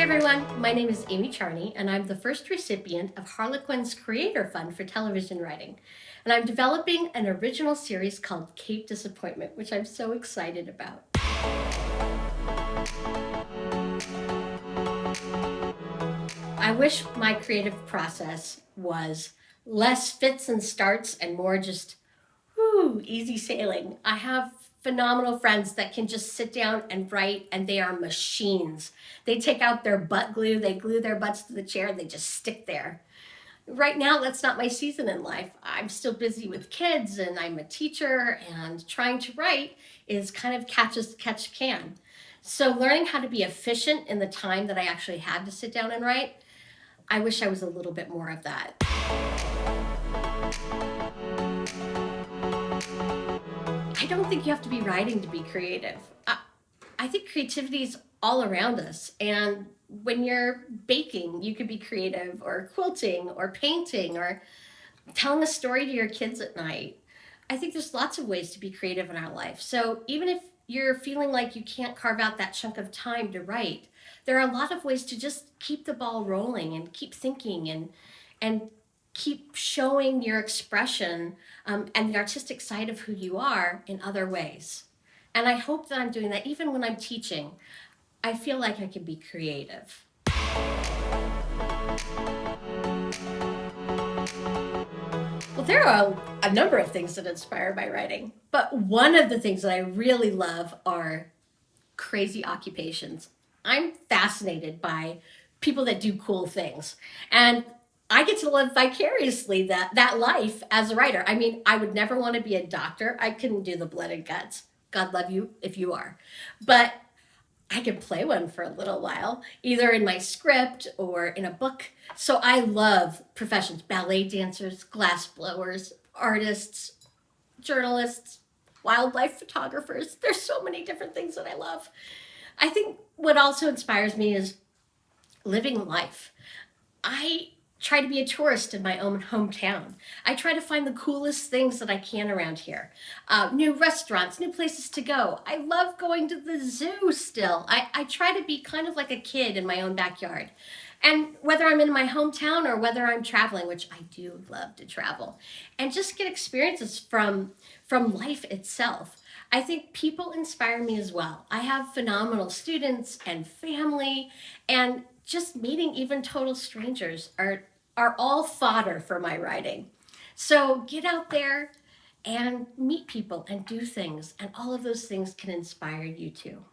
everyone, my name is Amy Charney, and I'm the first recipient of Harlequin's Creator Fund for television writing. And I'm developing an original series called Cape Disappointment, which I'm so excited about. I wish my creative process was less fits and starts and more just easy sailing. I have phenomenal friends that can just sit down and write, and they are machines. They take out their butt glue, they glue their butts to the chair, and they just stick there. Right now, that's not my season in life. I'm still busy with kids, and I'm a teacher, and trying to write is kind of catch as catch can. So learning how to be efficient in the time that I actually had to sit down and write, I wish I was a little bit more of that. I don't think you have to be writing to be creative. I think creativity is all around us. And when you're baking, you could be creative, or quilting, or painting, or telling a story to your kids at night. I think there's lots of ways to be creative in our life. So even if you're feeling like you can't carve out that chunk of time to write, there are a lot of ways to just keep the ball rolling and keep thinking and keep showing your expression and the artistic side of who you are in other ways. And I hope that I'm doing that even when I'm teaching. I feel like I can be creative. Well, there are a number of things that inspire my writing, but one of the things that I really love are crazy occupations. I'm fascinated by people that do cool things. And I get to live vicariously that life as a writer. I mean, I would never want to be a doctor. I couldn't do the blood and guts. God love you if you are. But I can play one for a little while, either in my script or in a book. So I love professions: ballet dancers, glass blowers, artists, journalists, wildlife photographers. There's so many different things that I love. I think what also inspires me is living life. I try to be a tourist in my own hometown. I try to find the coolest things that I can around here. New restaurants, new places to go. I love going to the zoo still. I try to be kind of like a kid in my own backyard. And whether I'm in my hometown or whether I'm traveling, which I do love to travel, and just get experiences from life itself. I think people inspire me as well. I have phenomenal students and family, and just meeting even total strangers are all fodder for my writing. So get out there and meet people and do things, and all of those things can inspire you too.